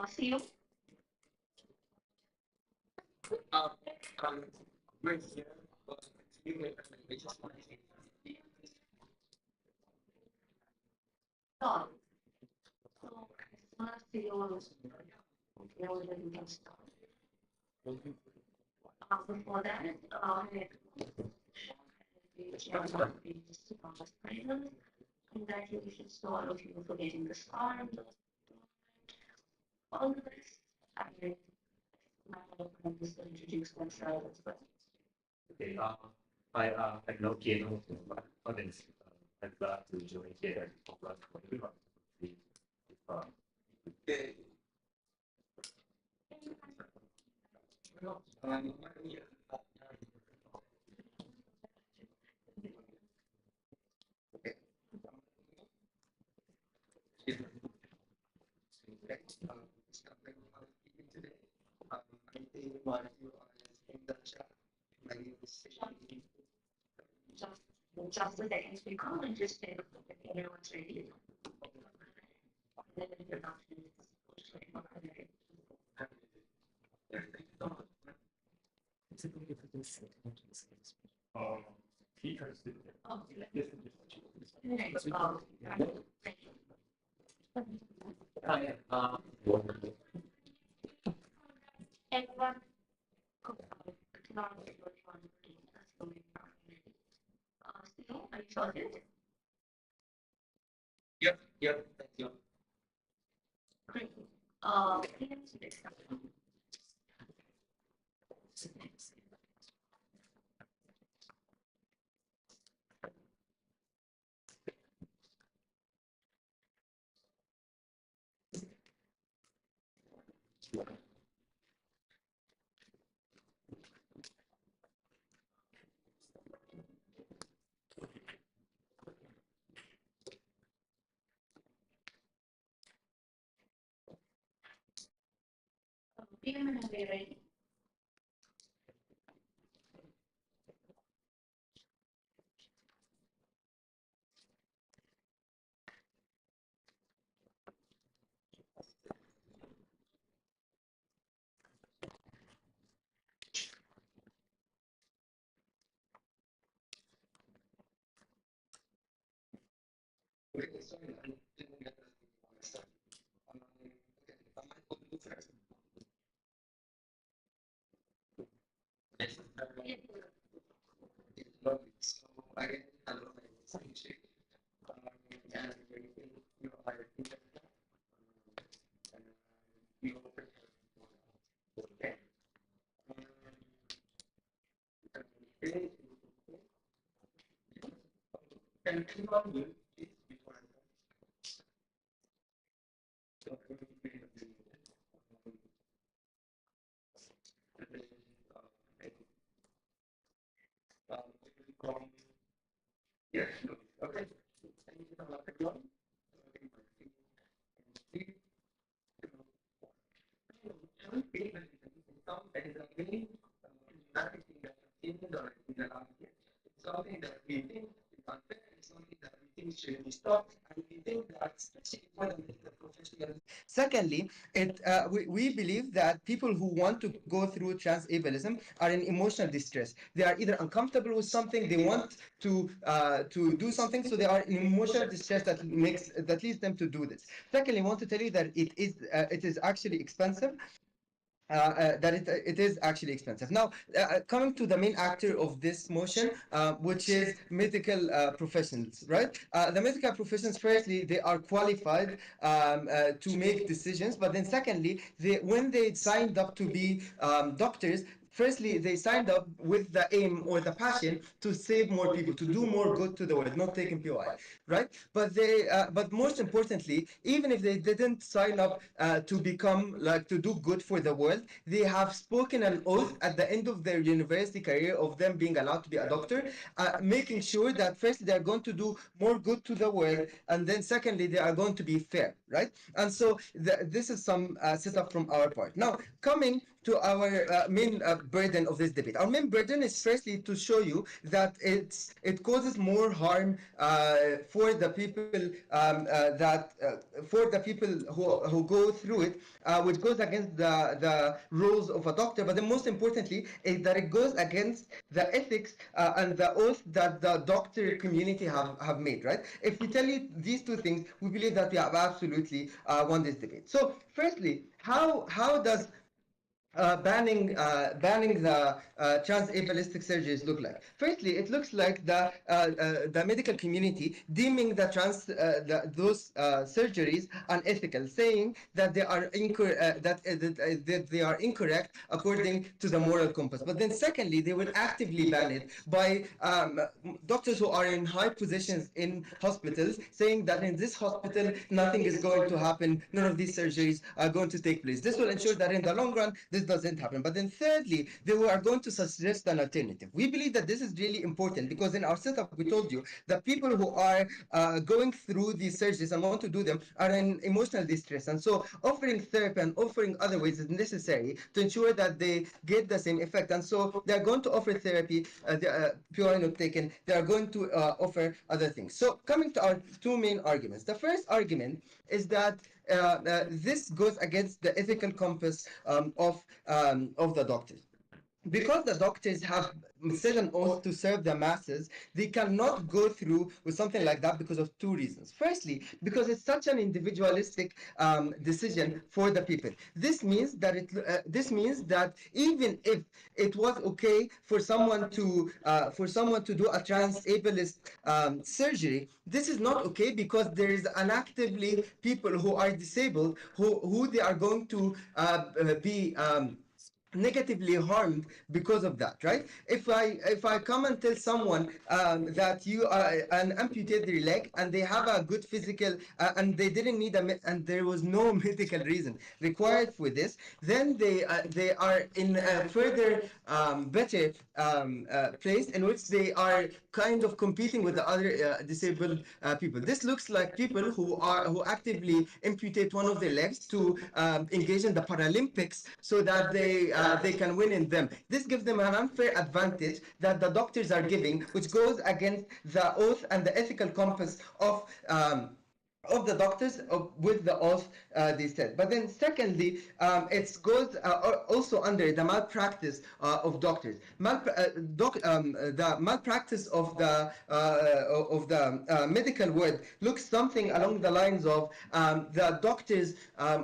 See you. We're here, but we just want to say so as soon as you know that you can start. Before that, congratulations to all of you for getting this far. All the best. And my fellow members will introduce themselves as well. Okay, I know Keno, but audience, I'm glad to join here. Congrats for everyone. Okay. Just so that as we call and just say that everyone's ready. And then the introduction everyone. Are you sorted? Yep, thank you. Great. Next up. Are we ready? Okay, sorry, I didn't get that. Okay, I might go to first. Yes, lovely. So again, hello, my name is Abhishek. And you are in and we will prepare for okay. Can you on mute, please, before I go? So I'm going to be yes, okay. Thank you so much, everyone. Something that we think is unfair, it's something that we think should be stopped, and we think that especially when the professional. Secondly, we believe that people who want to go through transablism are in emotional distress. They are either uncomfortable with something, they want to do something, so they are in emotional distress that leads them to do this. Secondly, I want to tell you that it is actually expensive. That it is actually expensive. Now, coming to the main actor of this motion, which is medical professionals, right? The medical professions, firstly, they are qualified to make decisions, but then secondly, when they signed up to be doctors, firstly, they signed up with the aim or the passion to save more people, to do more good to the world, not taking POI, right? But most importantly, even if they didn't sign up to become like to do good for the world, they have spoken an oath at the end of their university career of them being allowed to be a doctor, making sure that first they are going to do more good to the world, and then secondly they are going to be fair, right? And so this is some setup from our part. Now, coming to our main burden of this debate. Our main burden is firstly to show you that it causes more harm for the people for the people who go through it, which goes against the rules of a doctor. But then most importantly is that it goes against the ethics and the oath that the doctor community have made, right? If we tell you these two things, we believe that we have absolutely won this debate. So firstly, how does banning the transableistic surgeries look like? Firstly, it looks like the medical community deeming those surgeries unethical, saying that they are that they are incorrect according to the moral compass. But then, secondly, they will actively ban it by doctors who are in high positions in hospitals, saying that in this hospital nothing is going to happen, none of these surgeries are going to take place. This will ensure that in the long run this doesn't happen. But then thirdly, they are going to suggest an alternative. We believe that this is really important because in our setup we told you that people who are going through these surgeries and want to do them are in emotional distress, and so offering therapy and offering other ways is necessary to ensure that they get the same effect. And so they're going to offer therapy, pure not taken. They are going to offer other things. So coming to our two main arguments, the first argument is that this goes against the ethical compass of the doctors. Because the doctors have said an oath to serve the masses, they cannot go through with something like that because of two reasons. Firstly, because it's such an individualistic decision for the people. This means that even if it was okay for someone to do a transableist surgery, this is not okay because there is an actively people who are disabled who they are going to be negatively harmed because of that, right? If I come and tell someone that you are an amputate their leg and they have a good physical and they didn't need and there was no medical reason required for this, then they are in a further better place in which they are kind of competing with the other disabled people. This looks like people who actively amputate one of their legs to engage in the Paralympics so that they can win in them. This gives them an unfair advantage that the doctors are giving, which goes against the oath and the ethical compass of the doctors with the oath they said. But then secondly, it goes also under the malpractice of doctors. The malpractice of the medical world looks something along the lines of the doctors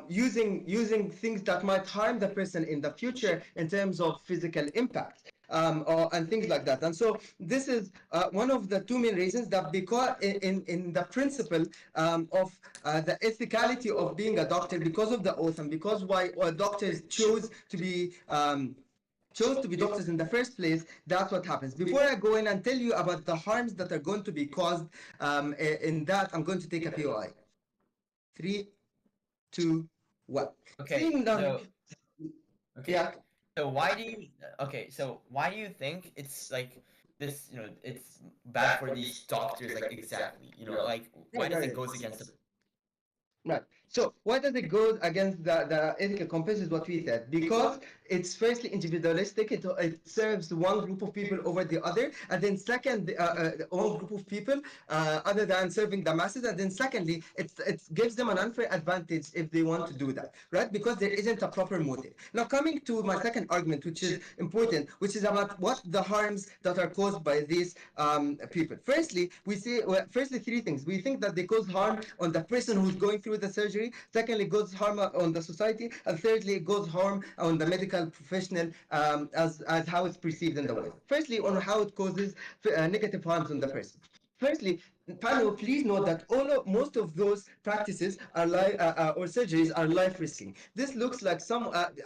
using things that might harm the person in the future in terms of physical impact. And things like that. And so this is one of the two main reasons that because in the principle of the ethicality of being a doctor, because of the oath and because why doctors chose to be doctors in the first place, that's what happens. Before I go in and tell you about the harms that are going to be caused in that, I'm going to take a POI. 3, 2, 1. Okay, Seeing the, so okay. yeah. So why do you so why do you think it's like this, it's bad for these doctors, like exactly, like why does it goes against the Right. So why does it go against the ethical compass is what we said. Because it's firstly individualistic, it serves one group of people over the other, and then second, one group of people other than serving the masses, and then secondly, it gives them an unfair advantage if they want to do that, right? Because there isn't a proper motive. Now coming to my second argument, which is important, which is about what the harms that are caused by these people. Firstly, we see firstly three things. We think that they cause harm on the person who's going through the surgery. Secondly, it goes harm on the society, and thirdly, it goes harm on the medical professional as how it's perceived in the world. Firstly, on how it causes negative harms on the person. Firstly, panel, please note that most of those practices are or surgeries are life risking. This looks like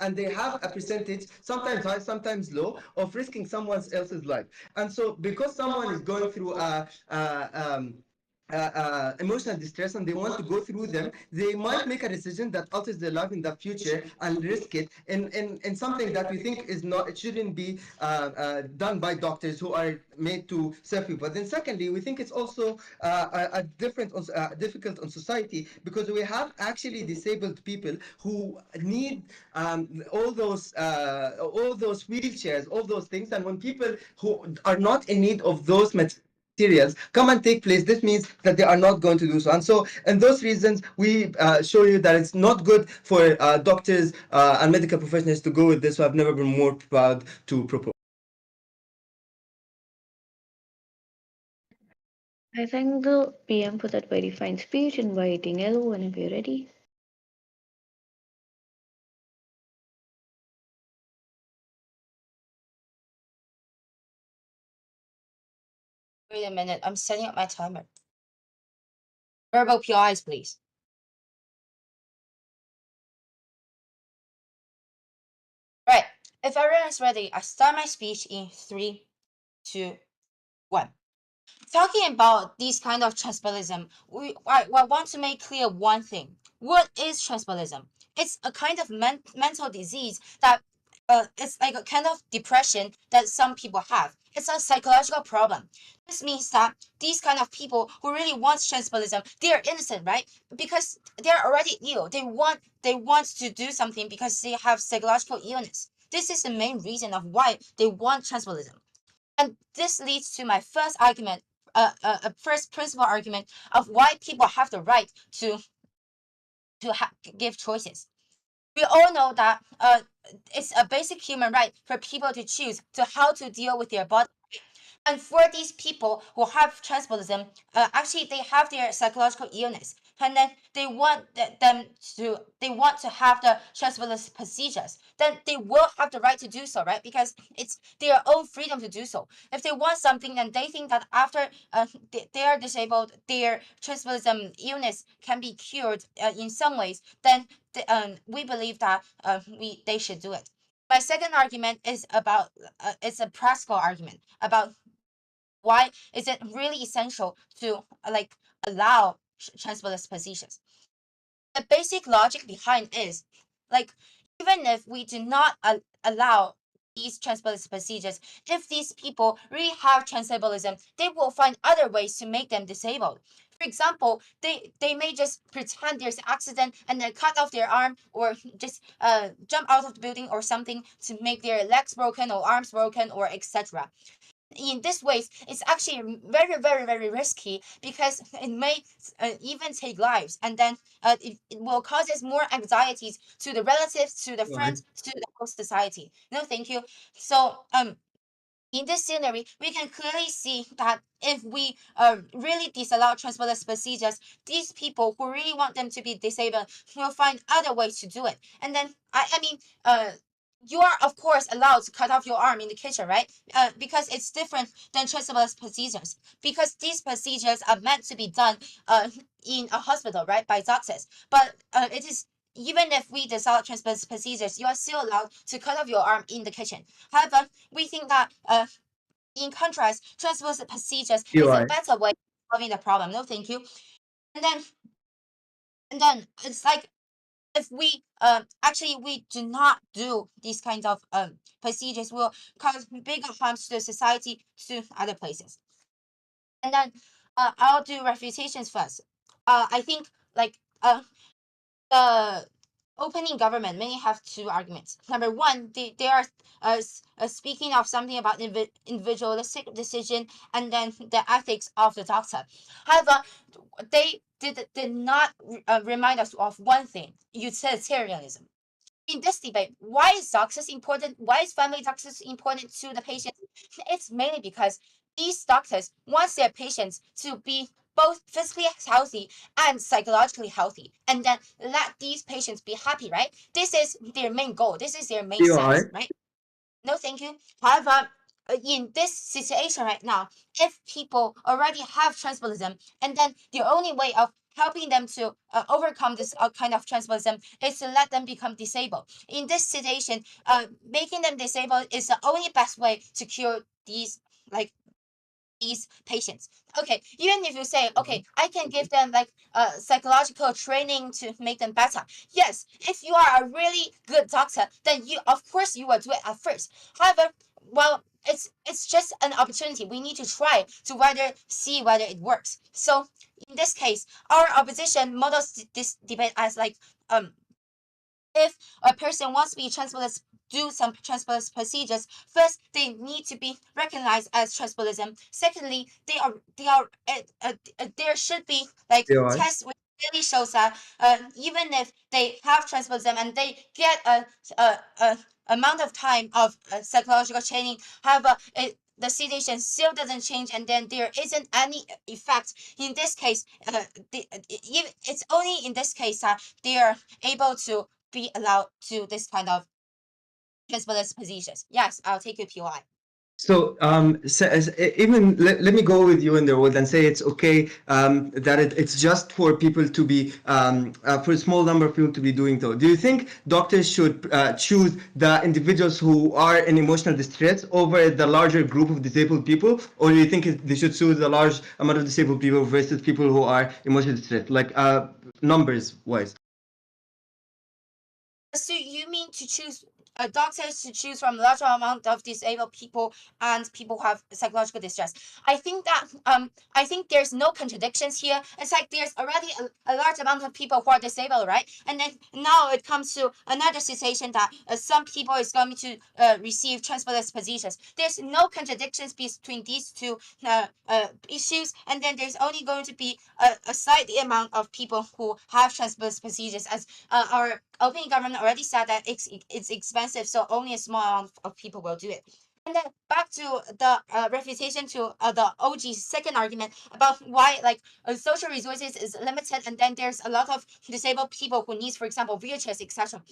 and they have a percentage, sometimes high, sometimes low, of risking someone else's life. And so, because someone is going through emotional distress and they want to go through them, they might make a decision that alters their life in the future and risk it in something that we think is not, it shouldn't be done by doctors who are made to serve people. But then secondly, we think it's also difficult on society because we have actually disabled people who need all those wheelchairs, all those things, and when people who are not in need of those materials come and take place, this means that they are not going to do so. And so, and those reasons, we show you that it's not good for doctors and medical professionals to go with this. So I've never been more proud to propose. I thank the PM for that very fine speech, inviting Elo whenever you're ready. Wait a minute, I'm setting up my timer. Verbal PIs, please. Right, if everyone is ready, I start my speech in 3, 2, 1. Talking about these kind of transablism, I want to make clear one thing. What is transablism? It's a kind of mental disease that it's like a kind of depression that some people have. It's a psychological problem. This means that these kind of people who really want transablism, they are innocent, right? Because they're already ill. They want to do something because they have psychological illness. This is the main reason of why they want transablism. And this leads to my first argument, first principle argument of why people have the right to give choices. We all know that it's a basic human right for people to choose to how to deal with their body. And for these people who have transablism, actually they have their psychological illness, and then they want they want to have the transablism procedures. Then they will have the right to do so, right? Because it's their own freedom to do so. If they want something, and they think that after they are disabled, their transablism illness can be cured in some ways, then we believe that they should do it. My second argument is about it's a practical argument about why is it really essential to like allow transfer positions. The basic logic behind is like even if we do not allow these transablism procedures, if these people really have transablism, they will find other ways to make them disabled. For example, they may just pretend there's an accident and then cut off their arm or just jump out of the building or something to make their legs broken or arms broken or etc. In this ways, it's actually very, very, very risky because it may even take lives, and then it will causes more anxieties to the relatives, to the friends, to the whole society. No, thank you. So in this scenery, we can clearly see that if we really disallow transborder procedures, these people who really want them to be disabled will find other ways to do it. And then, I mean, you are of course allowed to cut off your arm in the kitchen, right? Because it's different than transborder procedures. Because these procedures are meant to be done in a hospital, right, by doctors. But it is even if we disallow transborder procedures, you are still allowed to cut off your arm in the kitchen. However, we think that in contrast, transverse procedures You is a are. better way of solving the problem. No, thank you. And then it's like if we actually we do not do these kinds of procedures will cause bigger harms to the society to other places. And then I'll do refutations first. I think like the opening government may have two arguments. Number one, they are speaking of something about individualistic decision and then the ethics of the doctor. However, they did not remind us of one thing: utilitarianism. In this debate, why is doctors important? Why is family doctors important to the patient? It's mainly because these doctors want their patients to be both physically healthy and psychologically healthy, and then let these patients be happy, right? This is their main goal. This is their main You sense, are. right? No, thank you. However, in this situation right now, if people already have transbolism, and then the only way of helping them to overcome this kind of transbolism is to let them become disabled. In this situation, making them disabled is the only best way to cure these like these patients. Okay, even if you say, okay, I can give them like psychological training to make them better. Yes, if you are a really good doctor, then you of course you will do it at first. However, well, it's just an opportunity. We need to try to see whether it works. So in this case, our opposition models this debate as like if a person wants to be transablism, do some transablism procedures. First, they need to be recognized as transablism. Secondly, there should be like Yeah. tests which really shows that even if they have transablism and they get a amount of time of psychological training, however, the situation still doesn't change, and then there isn't any effect. In this case, it's only in this case that they are able to be allowed to this kind of transablism positions. Yes, I'll take your POI. So, even let me go with you in the world and say it's okay that it's just for people to be, for a small number of people to be doing so. Do you think doctors should choose the individuals who are in emotional distress over the larger group of disabled people? Or do you think they should choose a large amount of disabled people versus people who are emotional distress, like numbers wise? So you mean to choose doctors to choose from larger amount of disabled people and people who have psychological distress? I think that I think there's no contradictions here. It's like there's already a large amount of people who are disabled, right? And then now it comes to another situation that some people is going to receive transablism positions. There's no contradictions between these two issues, and then there's only going to be a slight amount of people who have transablism procedures, as our opening government already said that it's expensive, so only a small amount of people will do it. And then back to the refutation to the OG's second argument about why like social resources is limited, and then there's a lot of disabled people who needs, for example, wheelchairs, etc.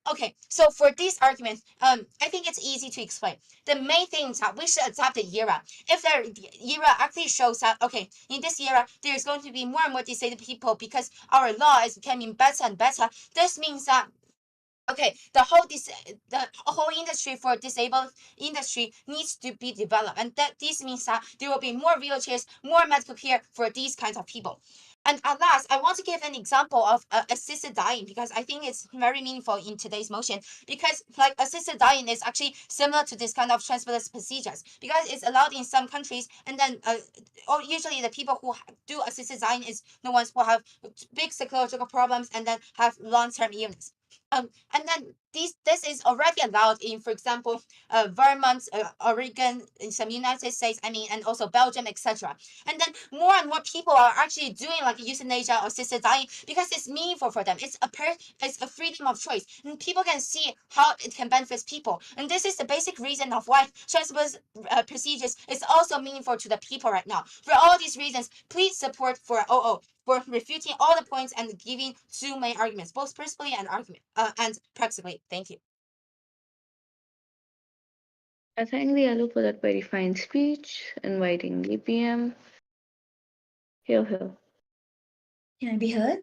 Okay, so for these arguments, I think it's easy to explain. The main thing is that we should adapt the era. If the era actually shows that, okay, in this era, there's going to be more and more disabled people because our law is becoming better and better, this means that okay, the whole industry for disabled industry needs to be developed, and that this means that there will be more wheelchairs, more medical care for these kinds of people. And at last, I want to give an example of assisted dying because I think it's very meaningful in today's motion. Because like assisted dying is actually similar to this kind of transablism procedures because it's allowed in some countries, and then or usually the people who do assisted dying is the ones who have big psychological problems and then have long-term illness. And then this is already allowed in, for example, Vermont, Oregon, in some United States, I mean, and also Belgium, etc. And then more and more people are actually doing like euthanasia or assisted dying because it's meaningful for them. It's a freedom of choice, and people can see how it can benefit people. And this is the basic reason of why transablism procedures is also meaningful to the people right now. For all these reasons, please support for OO for refuting all the points and giving two main arguments, both principally and and practically. Thank you. I thank the Alu for that very fine speech, inviting the PM. Here, here. Can I be heard?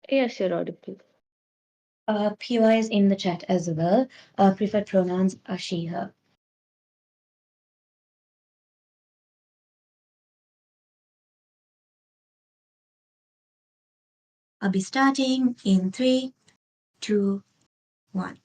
Yes, you're audible. PY is in the chat as well. Preferred pronouns are she, her. I'll be starting in 3, 2, 1.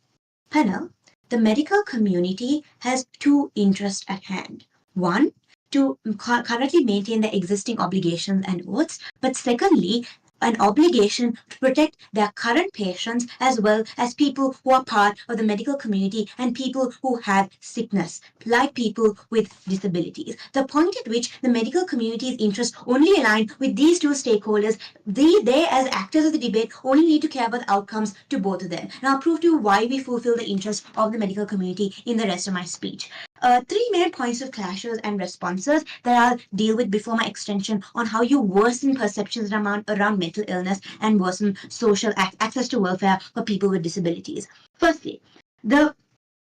Panel, the medical community has two interests at hand. One, to currently maintain the existing obligations and oaths, but secondly, an obligation to protect their current patients as well as people who are part of the medical community and people who have sickness, like people with disabilities. The point at which the medical community's interests only align with these two stakeholders, they as actors of the debate only need to care about the outcomes to both of them. And I'll prove to you why we fulfill the interests of the medical community in the rest of my speech. 3 main points of clashes and responses that I'll deal with before my extension on how you worsen perceptions around mental illness and worsen social access to welfare for people with disabilities. Firstly,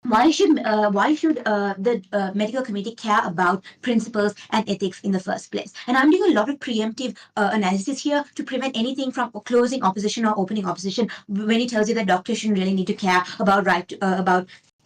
why should the medical committee care about principles and ethics in the first place? And I'm doing a lot of preemptive analysis here to prevent anything from closing opposition or opening opposition when it tells you that doctors shouldn't really need to care about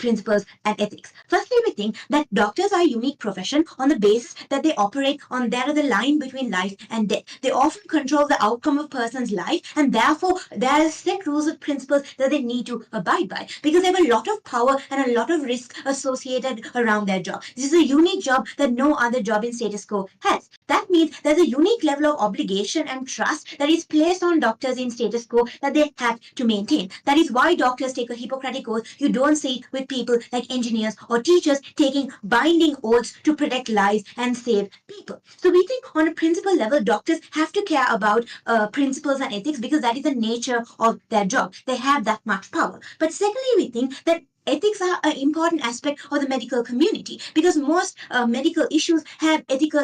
principles and ethics. Firstly, we think that doctors are a unique profession on the basis that they operate on there are the line between life and death. They often control the outcome of a person's life, and therefore there are set rules and principles that they need to abide by because they have a lot of power and a lot of risk associated around their job. This is a unique job that no other job in status quo has. That means there's a unique level of obligation and trust that is placed on doctors in status quo that they have to maintain. That is why doctors take a Hippocratic oath. You don't see with people like engineers or teachers taking binding oaths to protect lives and save people. So we think on a principle level, doctors have to care about principles and ethics because that is the nature of their job. They have that much power. But secondly, we think that ethics are an important aspect of the medical community because most medical issues have ethical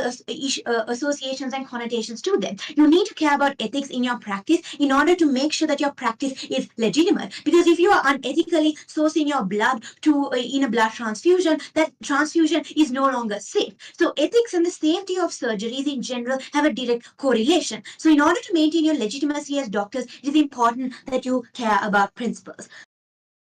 associations and connotations to them. You need to care about ethics in your practice in order to make sure that your practice is legitimate. Because if you are unethically sourcing your blood to in a blood transfusion, that transfusion is no longer safe. So ethics and the safety of surgeries in general have a direct correlation. So in order to maintain your legitimacy as doctors, it is important that you care about principles.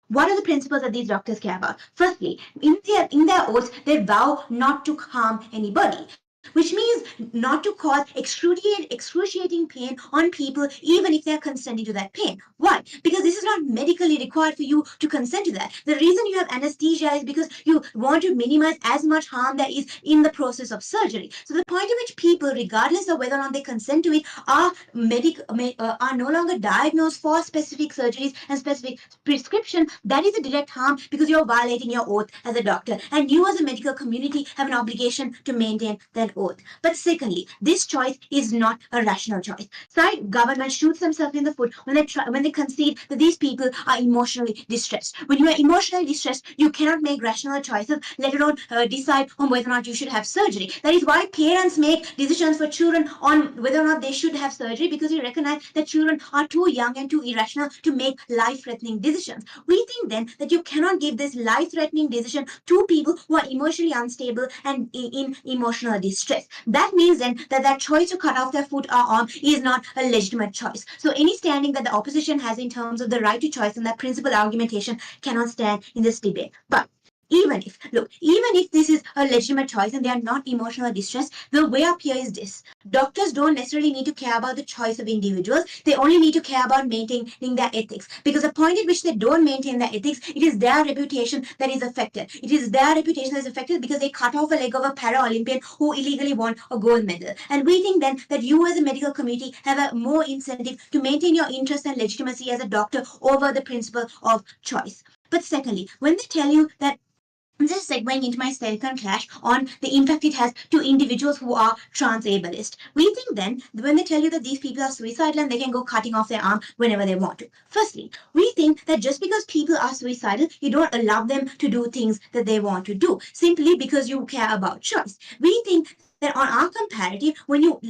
What are the principles that these doctors care about? Firstly, in their oaths, they vow not to harm anybody, which means not to cause excruciating pain on people, even if they're consenting to that pain. Why? Because this is not medically required for you to consent to that. The reason you have anesthesia is because you want to minimize as much harm that is in the process of surgery. So the point at which people, regardless of whether or not they consent to it, are no longer diagnosed for specific surgeries and specific prescription, that is a direct harm because you're violating your oath as a doctor. And you as a medical community have an obligation to maintain that oath. But secondly, this choice is not a rational choice. Side government shoots themselves in the foot when they concede that these people are emotionally distressed. When you are emotionally distressed, you cannot make rational choices, let alone decide on whether or not you should have surgery. That is why parents make decisions for children on whether or not they should have surgery, because we recognize that children are too young and too irrational to make life-threatening decisions. We think then that you cannot give this life-threatening decision to people who are emotionally unstable and in emotional distress. That means then that that choice to cut off their foot or arm is not a legitimate choice. So any standing that the opposition has in terms of the right to choice and that principal argumentation cannot stand in this debate. But even if this is a legitimate choice and they are not emotional distress, the way up here is this. Doctors don't necessarily need to care about the choice of individuals. They only need to care about maintaining their ethics. Because the point at which they don't maintain their ethics, it is their reputation that is affected. It is their reputation that is affected because they cut off a leg of a para-Olympian who illegally won a gold medal. And we think then that you as a medical community have a more incentive to maintain your interest and legitimacy as a doctor over the principle of choice. But secondly, when they tell you that this is segueing into my second clash on the impact it has to individuals who are transablist. We think then, when they tell you that these people are suicidal and they can go cutting off their arm whenever they want to. Firstly, we think that just because people are suicidal, you don't allow them to do things that they want to do, simply because you care about choice. We think that on our comparative, when you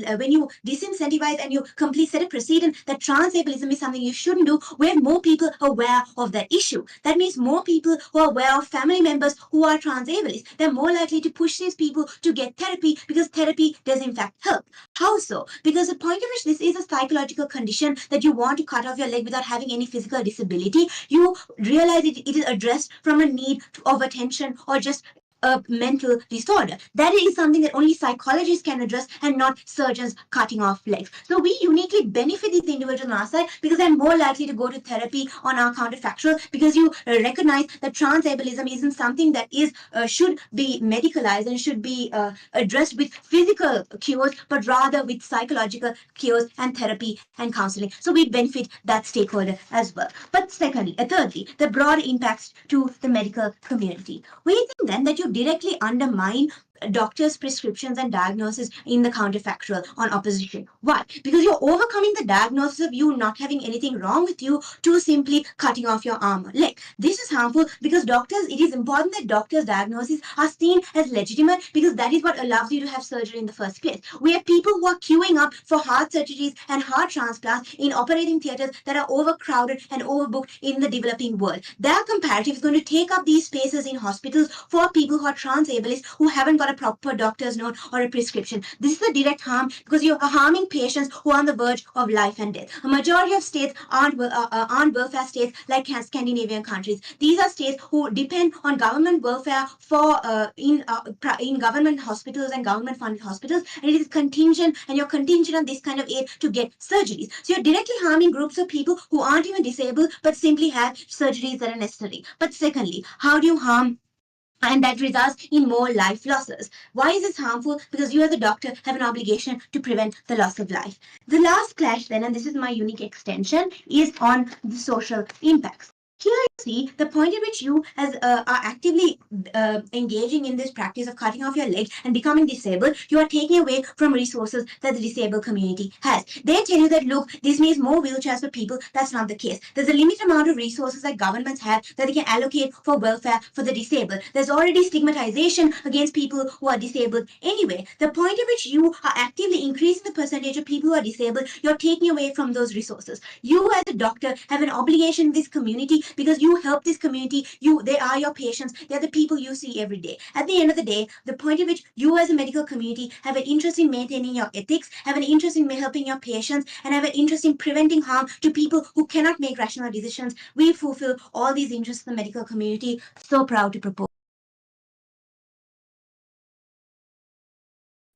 disincentivize and you completely set a precedent that transablism is something you shouldn't do, we have more people aware of that issue. That means more people who are aware of family members who are transableist. They're more likely to push these people to get therapy because therapy does in fact help. How so? Because the point at which this is a psychological condition that you want to cut off your leg without having any physical disability, you realize it is addressed from a need of attention or just a mental disorder. That is something that only psychologists can address and not surgeons cutting off legs. So we uniquely benefit these individuals on our side because they're more likely to go to therapy on our counterfactual, because you recognize that transablism isn't something that is should be medicalized and should be addressed with physical cures, but rather with psychological cures and therapy and counseling. So we benefit that stakeholder as well. But thirdly, the broad impacts to the medical community. We think then that you directly undermine doctors' prescriptions and diagnosis in the counterfactual on opposition. Why? Because you're overcoming the diagnosis of you not having anything wrong with you to simply cutting off your arm or leg. This is harmful because it is important that doctors' diagnoses are seen as legitimate, because that is what allows you to have surgery in the first place. We have people who are queuing up for heart surgeries and heart transplants in operating theaters that are overcrowded and overbooked in the developing world. Their comparative is going to take up these spaces in hospitals for people who are transableist, who haven't got a proper doctor's note or a prescription. This is a direct harm because you are harming patients who are on the verge of life and death. A majority of states aren't welfare states like Scandinavian countries. These are states who depend on government welfare for in government hospitals and government funded hospitals, and it is contingent, and you're contingent on this kind of aid to get surgeries. So you're directly harming groups of people who aren't even disabled but simply have surgeries that are necessary. But secondly, how do you harm, and that results in more life losses? Why is this harmful? Because you as a doctor have an obligation to prevent the loss of life. The last clash then, and this is my unique extension, is on the social impacts. Here you see the point at which you as are actively engaging in this practice of cutting off your leg and becoming disabled, you are taking away from resources that the disabled community has. They tell you that, look, this means more wheelchairs for people. That's not the case. There's a limited amount of resources that governments have that they can allocate for welfare for the disabled. There's already stigmatization against people who are disabled anyway. The point at which you are actively increasing the percentage of people who are disabled, you're taking away from those resources. You as a doctor have an obligation in this community because you help this community. They are your patients. They're the people you see every day. At the end of the day, the point at which you as a medical community have an interest in maintaining your ethics, have an interest in helping your patients, and have an interest in preventing harm to people who cannot make rational decisions. We fulfill all these interests in the medical community. So proud to propose.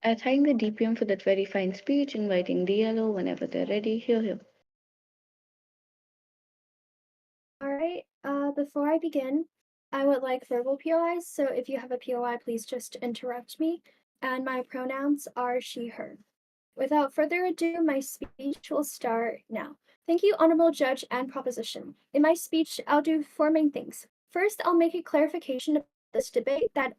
I thank the DPM for that very fine speech, inviting diallo whenever they're ready. Here. All right, before I begin, I would like verbal POIs, so if you have a POI, please just interrupt me. And my pronouns are she, her. Without further ado, my speech will start now. Thank you, Honorable Judge and Proposition. In my speech, I'll do four main things. First, I'll make a clarification of this debate that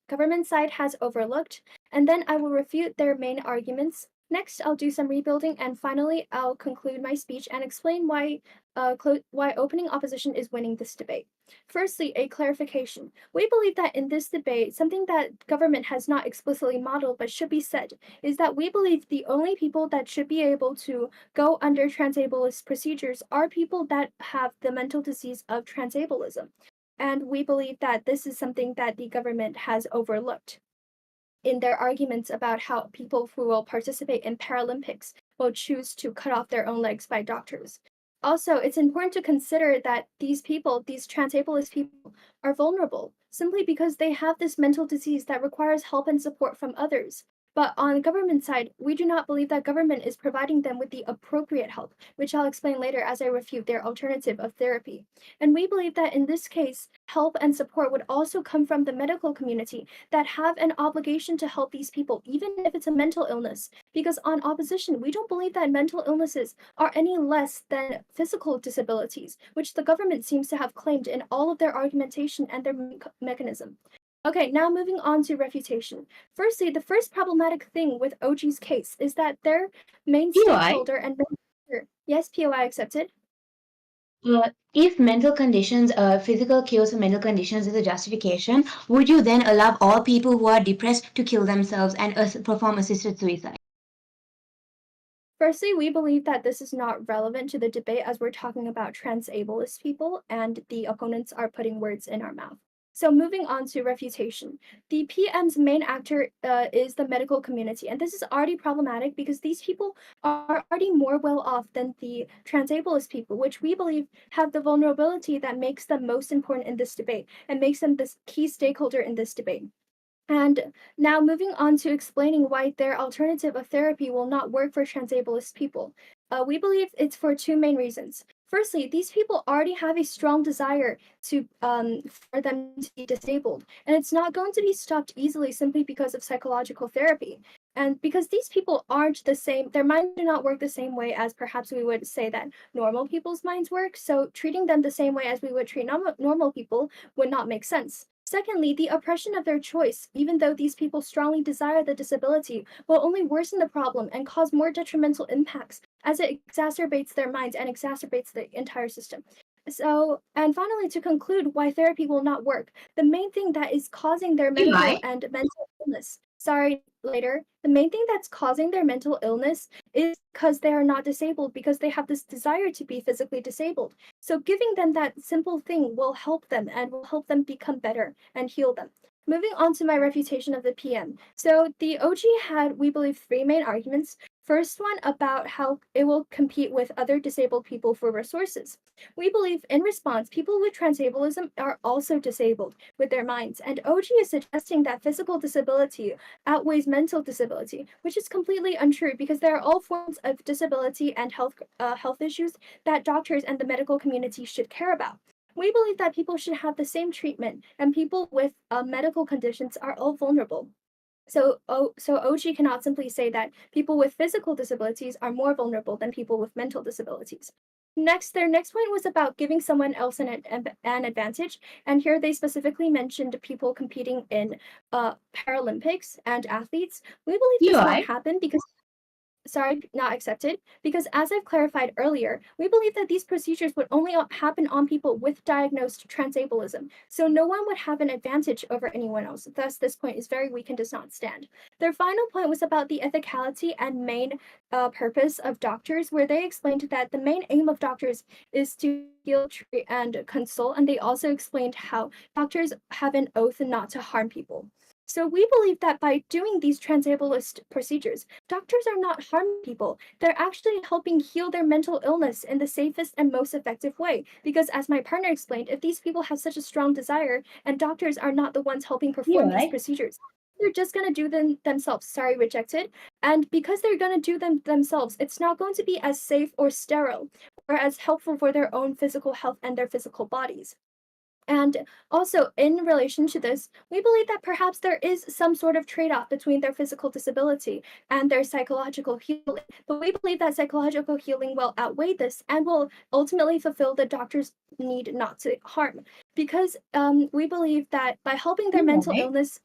government side has overlooked, and then I will refute their main arguments. Next, I'll do some rebuilding, and finally, I'll conclude my speech and explain why opening opposition is winning this debate. Firstly, a clarification. We believe that in this debate, something that government has not explicitly modeled but should be said is that we believe the only people that should be able to go under transableist procedures are people that have the mental disease of transablism. And we believe that this is something that the government has overlooked in their arguments about how people who will participate in Paralympics will choose to cut off their own legs by doctors. Also, it's important to consider that these people, these transableist people, are vulnerable simply because they have this mental disease that requires help and support from others. But on the government side, we do not believe that government is providing them with the appropriate help, which I'll explain later as I refute their alternative of therapy. And we believe that in this case, help and support would also come from the medical community that have an obligation to help these people, even if it's a mental illness. Because on opposition, we don't believe that mental illnesses are any less than physical disabilities, which the government seems to have claimed in all of their argumentation and their mechanism. Okay, now moving on to refutation. Firstly, the first problematic thing with OG's case is that their main stakeholder and yes, POI accepted. If mental conditions, physical cures of mental conditions is a justification, would you then allow all people who are depressed to kill themselves and perform assisted suicide? Firstly, we believe that this is not relevant to the debate as we're talking about transableist people and the opponents are putting words in our mouth. So moving on to refutation. The PM's main actor is the medical community, and this is already problematic because these people are already more well off than the transableist people, which we believe have the vulnerability that makes them most important in this debate and makes them this key stakeholder in this debate. And now moving on to explaining why their alternative of therapy will not work for transableist people. We believe it's for two main reasons. Firstly, these people already have a strong desire to for them to be disabled, and it's not going to be stopped easily simply because of psychological therapy. And because these people aren't the same, their minds do not work the same way as perhaps we would say that normal people's minds work. So treating them the same way as we would treat normal people would not make sense. Secondly, the oppression of their choice, even though these people strongly desire the disability, will only worsen the problem and cause more detrimental impacts as it exacerbates their minds and exacerbates the entire system. So, and finally, to conclude why therapy will not work, the main thing that is causing their medical and mental illness, the main thing that's causing their mental illness is because they are not disabled, because they have this desire to be physically disabled. So giving them that simple thing will help them and will help them become better and heal them. moving on to my refutation of the PM. So the OG had, we believe, three main arguments. First one about how it will compete with other disabled people for resources. We believe in response, people with transablism are also disabled with their minds, and OG is suggesting that physical disability outweighs mental disability, which is completely untrue because there are all forms of disability and health issues that doctors and the medical community should care about. We believe that people should have the same treatment, and people with medical conditions are all vulnerable. So OG cannot simply say that people with physical disabilities are more vulnerable than people with mental disabilities. Next, their next point was about giving someone else an advantage, and here they specifically mentioned people competing in Paralympics and athletes. We believe this won't happen because not accepted, because as I've clarified earlier, we believe that these procedures would only happen on people with diagnosed transablism, so no one would have an advantage over anyone else. Thus, this point is very weak and does not stand. Their final point was about the ethicality and main purpose of doctors, where they explained that the main aim of doctors is to heal, treat, and consult, and they also explained how doctors have an oath not to harm people. So we believe that by doing these transablist procedures, doctors are not harming people. They're actually helping heal their mental illness in the safest and most effective way. Because as my partner explained, if these people have such a strong desire and doctors are not the ones helping perform these procedures, they're just going to do them themselves. Sorry, rejected. And because they're going to do them themselves, it's not going to be as safe or sterile or as helpful for their own physical health and their physical bodies. And also, in relation to this, we believe that perhaps there is some sort of trade off between their physical disability and their psychological healing. But we believe that psychological healing will outweigh this and will ultimately fulfill the doctor's need not to harm. Because we believe that by helping their mental illnesses,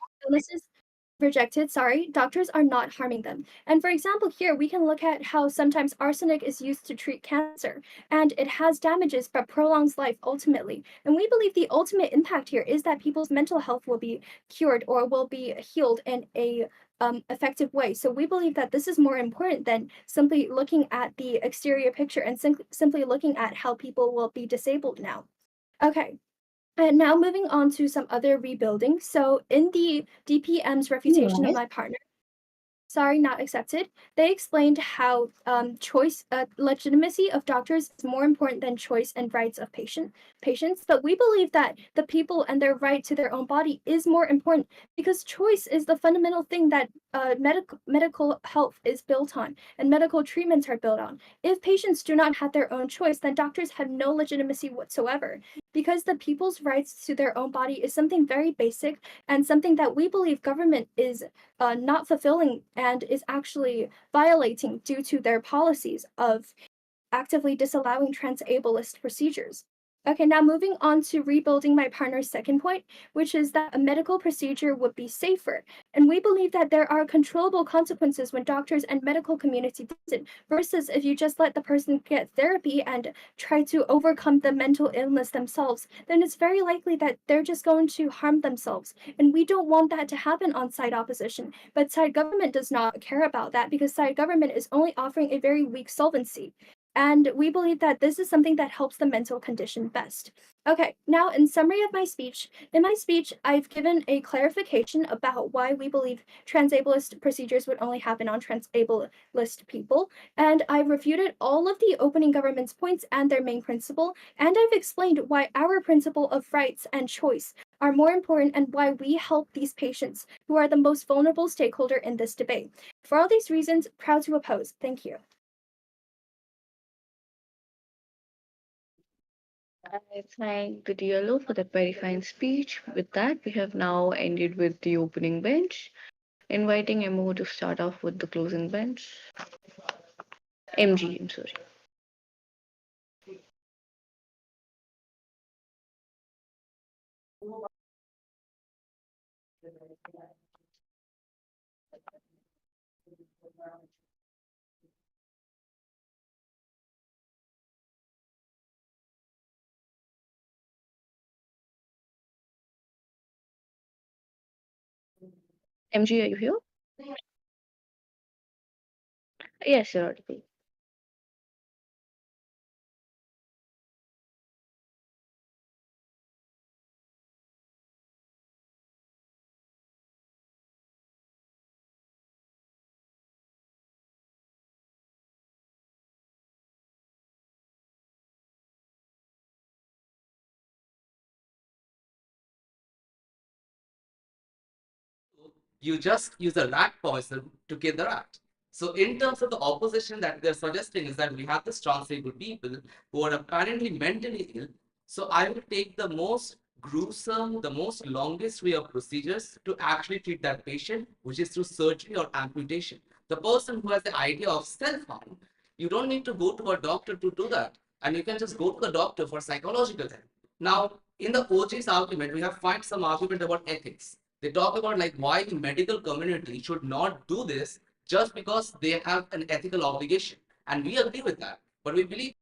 rejected, sorry, doctors are not harming them. And for example, here we can look at how sometimes arsenic is used to treat cancer, and it has damages but prolongs life ultimately. And we believe the ultimate impact here is that people's mental health will be cured or will be healed in a effective way. So we believe that this is more important than simply looking at the exterior picture and simply looking at how people will be disabled now. Okay, and now moving on to some other rebuilding. So in the DPM's refutation of my partner, sorry, not accepted, they explained how legitimacy of doctors is more important than choice and rights of patients. But we believe that the people and their right to their own body is more important because choice is the fundamental thing that medical health is built on and medical treatments are built on. If patients do not have their own choice, then doctors have no legitimacy whatsoever, because the people's rights to their own body is something very basic and something that we believe government is not fulfilling and is actually violating due to their policies of actively disallowing transablist procedures. Okay, now moving on to rebuilding my partner's second point, which is that a medical procedure would be safer. And we believe that there are controllable consequences when doctors and medical community does it, versus if you just let the person get therapy and try to overcome the mental illness themselves, then it's very likely that they're just going to harm themselves. And we don't want that to happen on side opposition. But side government does not care about that because side government is only offering a very weak solvency. And we believe that this is something that helps the mental condition best. Okay, now in summary of my speech, in my speech, I've given a clarification about why we believe transablist procedures would only happen on transablist people, and I've refuted all of the opening government's points and their main principle, and I've explained why our principle of rights and choice are more important and why we help these patients who are the most vulnerable stakeholder in this debate. For all these reasons, proud to oppose. Thank you. I thank the DLO for that very fine speech. With that, we have now ended with the opening bench. Inviting MO to start off with the closing bench. I'm sorry. MG, are you here? Yes, you're audible. You just use a rat poison to kill the rat. So in terms of the opposition that they're suggesting is that we have this transabled people who are apparently mentally ill. So I will take the most gruesome, the most longest way of procedures to actually treat that patient, which is through surgery or amputation. The person who has the idea of self-harm, you don't need to go to a doctor to do that. And you can just go to the doctor for psychological help. Now, in the OG's argument, we have find some argument about ethics. They talk about like why the medical community should not do this just because they have an ethical obligation. And we agree with that. But we believe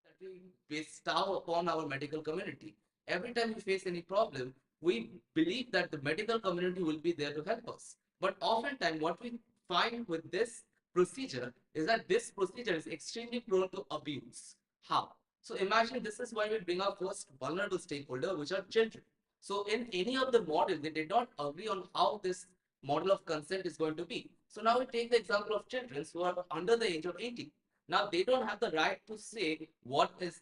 that we bestow upon our medical community. Every time we face any problem, we believe that the medical community will be there to help us. But oftentimes, what we find with this procedure is that this procedure is extremely prone to abuse. How? So imagine this is why we bring our first vulnerable stakeholder, which are children. So in any of the model, they did not agree on how this model of consent is going to be. So now we take the example of children who are under the age of 18. Now they don't have the right to say what is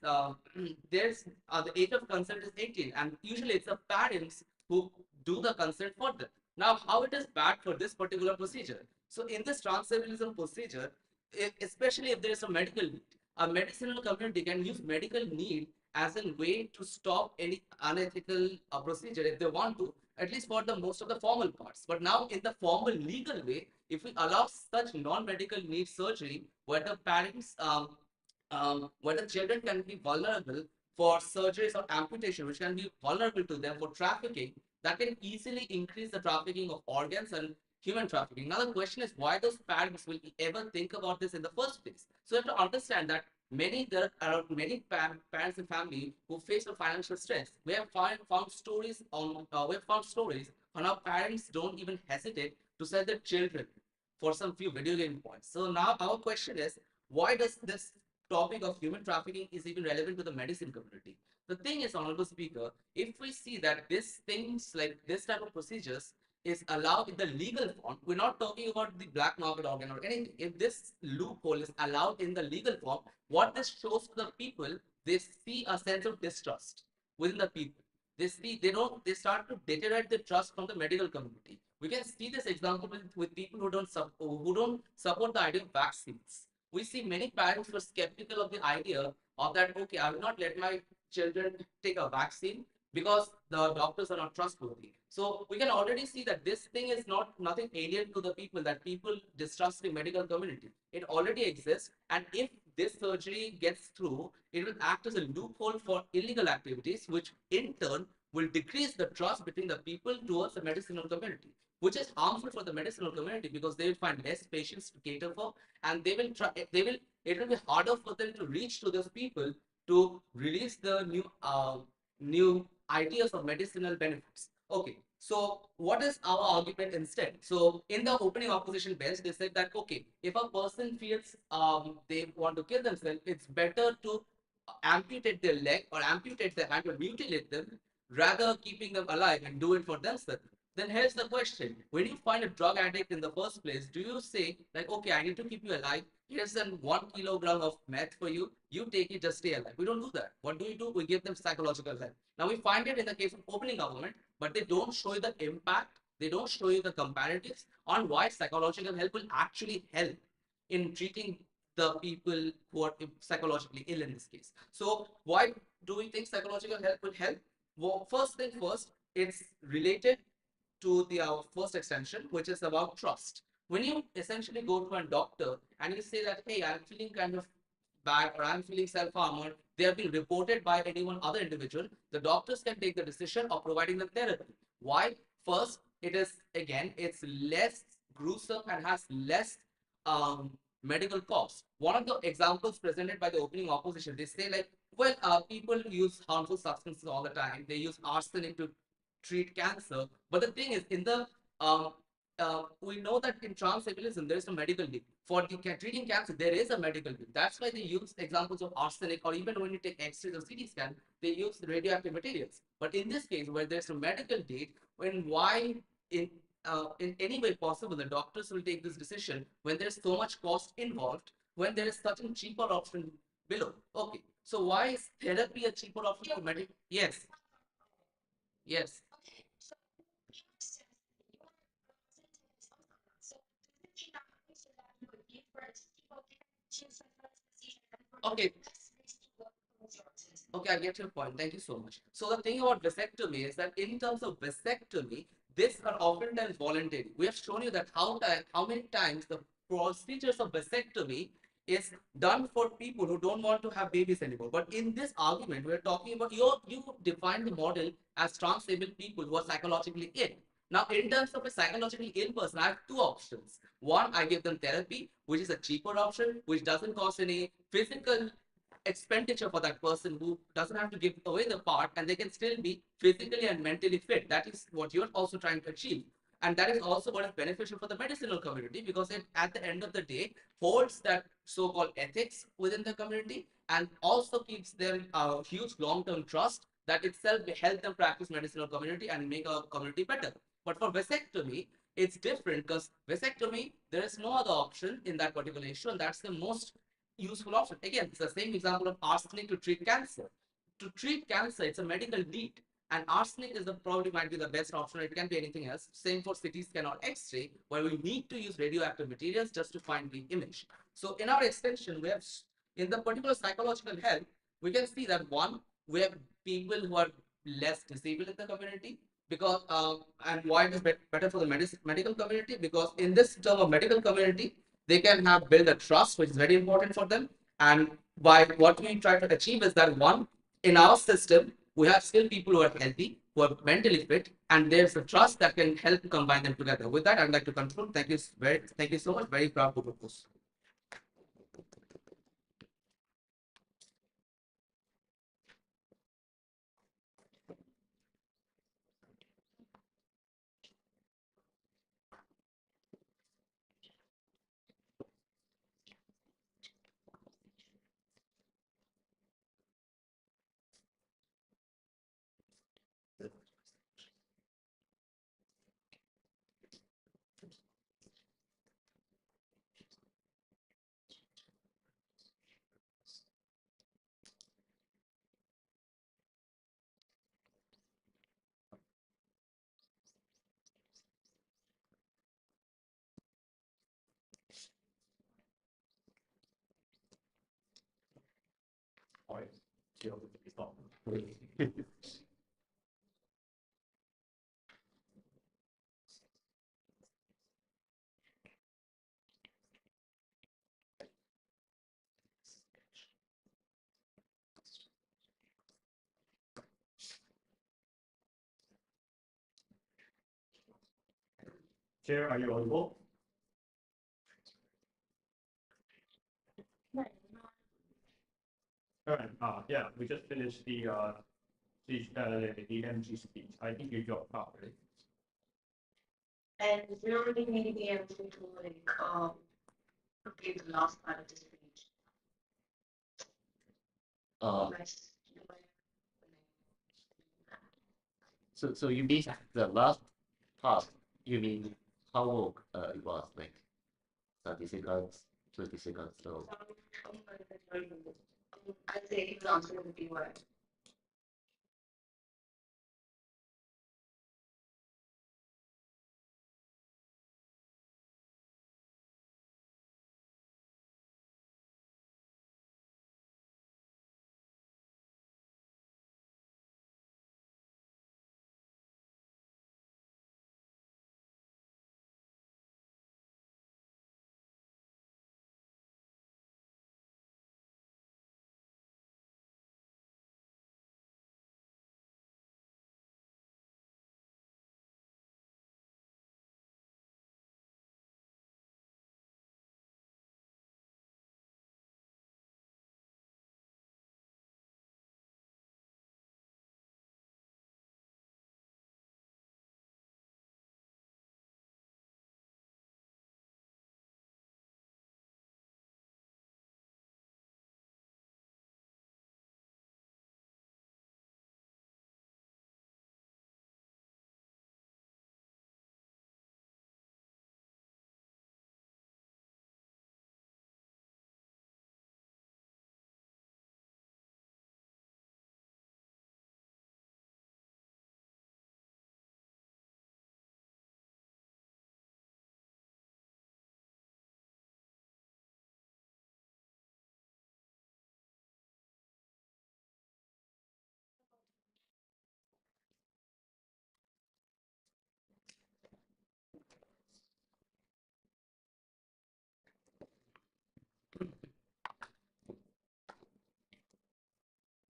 there's the age of consent is 18, and usually it's the parents who do the consent for them. Now, how it is bad for this particular procedure? So in this transablism procedure, especially if there is a medical need, a medicinal community can use medical need as a way to stop any unethical procedure if they want to, at least for the most of the formal parts. But now in the formal legal way, if we allow such non-medical need surgery where the parents where the children can be vulnerable for surgeries or amputation, which can be vulnerable to them for trafficking, that can easily increase the trafficking of organs and human trafficking. Now the question is why those parents will ever think about this in the first place. So you have to understand that there are many parents and family who face a financial stress. We have found stories on how parents don't even hesitate to sell their children for some few video game points. So now our question is, why does this topic of human trafficking is even relevant to the medicine community? The thing is, honorable speaker, if we see that this things like this type of procedures is allowed in the legal form, we're not talking about the black market organ or anything. If this loophole is allowed in the legal form, what this shows to the people, they see a sense of distrust within the people. They start to deteriorate the trust from the medical community. We can see this example with people who don't support the idea of vaccines. We see many parents were skeptical of the idea of that, okay, I will not let my children take a vaccine because the doctors are not trustworthy. So we can already see that this thing is not nothing alien to the people, that people distrust the medical community. It already exists, and if this surgery gets through, it will act as a loophole for illegal activities, which in turn will decrease the trust between the people towards the medicinal community, which is harmful for the medicinal community because they will find less patients to cater for, and it will be harder for them to reach to those people to release the new ideas of medicinal benefits. Okay, so what is our argument instead? So in the opening opposition bench, they said that okay, if a person feels they want to kill themselves, it's better to amputate their leg or amputate their hand or mutilate them rather keeping them alive and do it for themselves. Then here's the question: when you find a drug addict in the first place, do you say like, okay, I need to keep you alive, here's an 1 kilogram of meth for you, you take it, just stay alive? We don't do that. What do? We give them psychological help. Now we find it in the case of opening government, but they don't show you the impact, they don't show you the comparatives on why psychological help will actually help in treating the people who are psychologically ill in this case. So why do we think psychological help will help? Well, first thing first, it's related to the first extension, which is about trust. When you essentially go to a doctor and you say that, hey, I'm feeling kind of bad or I'm feeling self-harm or they have been reported by anyone other individual, the doctors can take the decision of providing them therapy. Why? First, it is again, it's less gruesome and has less um, medical costs. One of the examples presented by the opening opposition, they say like, well, people use harmful substances all the time. They use arsenic to treat cancer. But the thing is, in the we know that in transablism there is a medical need. For treating cancer, there is a medical need. That's why they use examples of arsenic, or even when you take X-rays or CT scan, they use radioactive materials. But in this case, where there's a medical need, when why in any way possible, the doctors will take this decision when there's so much cost involved, when there is such a cheaper option below. Okay, so why is therapy a cheaper option for medical? Yes, yes. Okay, okay, I get your point. Thank you so much. So the thing about vasectomy is that in terms of vasectomy, this are oftentimes voluntary. We have shown you that how many times the procedures of vasectomy is done for people who don't want to have babies anymore. But in this argument, we're talking about you define the model as trans-able people who are psychologically ill. Now, in terms of a psychologically ill person, I have two options. One, I give them therapy, which is a cheaper option, which doesn't cost any physical expenditure for that person, who doesn't have to give away the part, and they can still be physically and mentally fit. That is what you're also trying to achieve. And that is also what is beneficial for the medicinal community, because it at the end of the day holds that so-called ethics within the community, and also keeps them a huge long-term trust that itself will help them practice medicinal community and make our community better. But for vasectomy, it's different, because vasectomy, there is no other option in that particular issue, and that's the most useful option. Again, it's the same example of arsenic to treat cancer. To treat cancer, it's a medical need, and arsenic is the probably might be the best option. It can be anything else. Same for CT scan or X-ray, where we need to use radioactive materials just to find the image. So in our extension, we have in the particular psychological health, we can see that one, we have people who are less disabled in the community, because and why it is better for the medical community, because in this term of medical community, they can have build a trust, which is very important for them. And by what we try to achieve is that one, in our system, we have still people who are healthy, who are mentally fit, and there's a trust that can help combine them together. With that, I'd like to conclude. Thank you so much. Very proud to propose. Point. Chair, are you audible? All right. Yeah, we just finished the MG speech. I think you dropped out, right? And we already made the entry to complete the last part of the speech. Uh, Nice. so you mean the last part? You mean how long it was, like 30 seconds, 20 seconds? So I'd say he was answering the PY.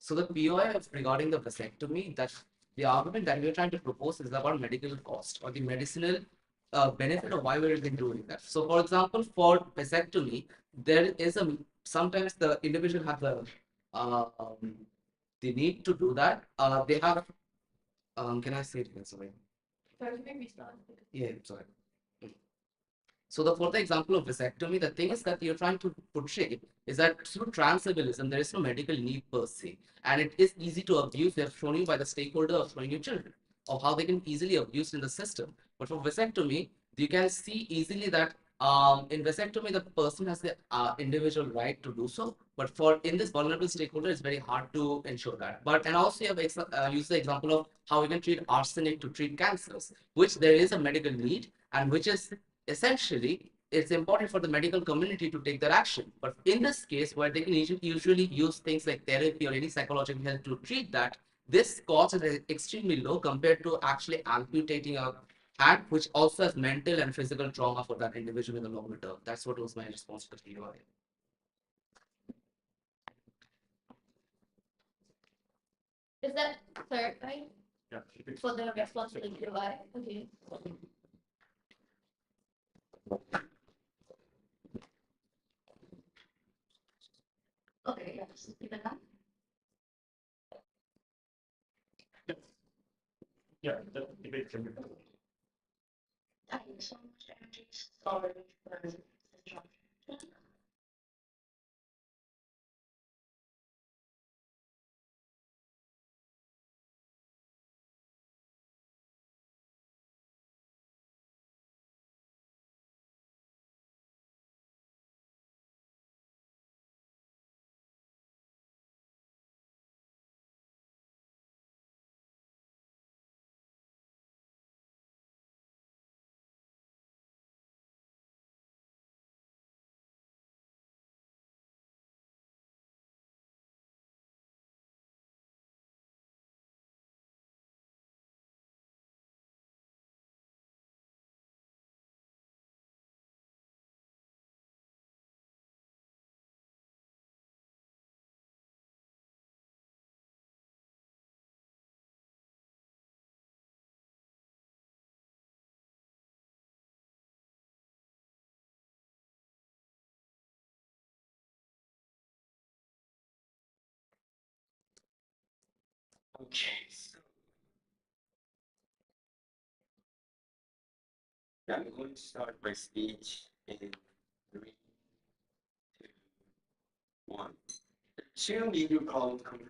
So the POI regarding the vasectomy, that the argument that we're trying to propose is about medical cost or the medicinal benefit of why we're even doing that. So for example, for vasectomy, there is a sometimes the individual has the need to do that. They have can I say it again? Sorry. Yeah, sorry. So for the example of vasectomy, the thing is that you're trying to portray is that through transablism, there is no medical need per se. And it is easy to abuse. They're shown you by the stakeholder of showing you children of how they can easily abuse in the system. But for vasectomy, you can see easily that in vasectomy, the person has the individual right to do so. But for in this vulnerable stakeholder, it's very hard to ensure that. But and also you have used the example of how we can treat arsenic to treat cancers, which there is a medical need and which is essentially it's important for the medical community to take their action. But in this case, where they can usually use things like therapy or any psychological help to treat that, this cost is extremely low compared to actually amputating a hand, which also has mental and physical trauma for that individual in the longer term. That's what was my response to the POI. Is that clarified Yeah. for the response to the POI? Okay. Okay, yes. Even that? Yeah, the debate can be. Thank you so much, Angie. Sorry for the interruption. Okay, so yeah, I'm going to start my speech in 3, 2, 1. There are two major problems coming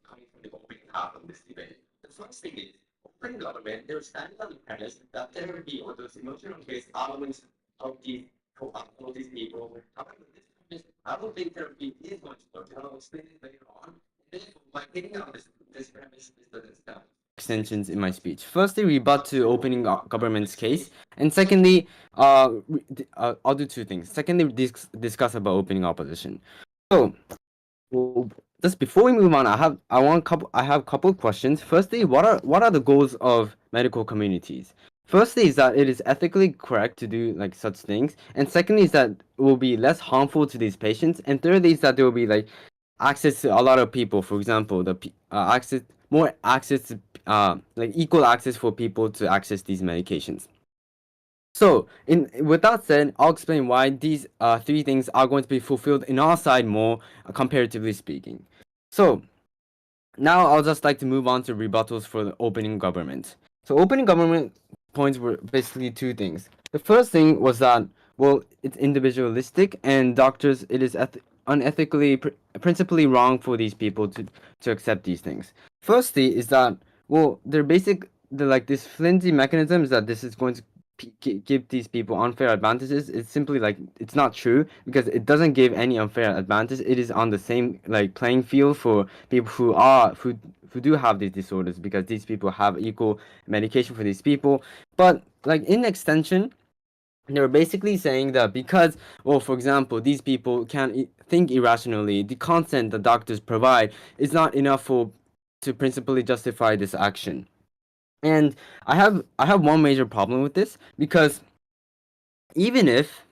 from the opening half of this debate. The first thing is, open government, they're standing on the premise that therapy or those emotional-based elements of these of these people. However, this premise, I don't think therapy is going to work, and I'll explain it later on. Therefore, by taking out this premise, this doesn't stand. Extensions in my speech. Firstly, rebut to opening government's case, and secondly, I'll do two things. Secondly, discuss about opening opposition. So, just before we move on, I have a couple of questions. Firstly, what are the goals of medical communities? Firstly, is that it is ethically correct to do like such things, and secondly, is that it will be less harmful to these patients, and thirdly, is that there will be like access to a lot of people. For example, more access to like equal access for people to access these medications. So, with that said, I'll explain why these three things are going to be fulfilled in our side more, comparatively speaking. So, now I'll just like to move on to rebuttals for the opening government. So, opening government points were basically two things. The first thing was that, well, it's individualistic, and doctors, it is unethically, principally wrong for these people to accept these things. Firstly, is that, well, they're like this flimsy mechanisms that this is going to give these people unfair advantages. It's simply like it's not true, because it doesn't give any unfair advantage. It is on the same like playing field for people who do have these disorders, because these people have equal medication for these people. But like in extension, they're basically saying that because, well, for example, these people can think irrationally, the consent the doctors provide is not enough to principally justify this action. And I have one major problem with this, because even if,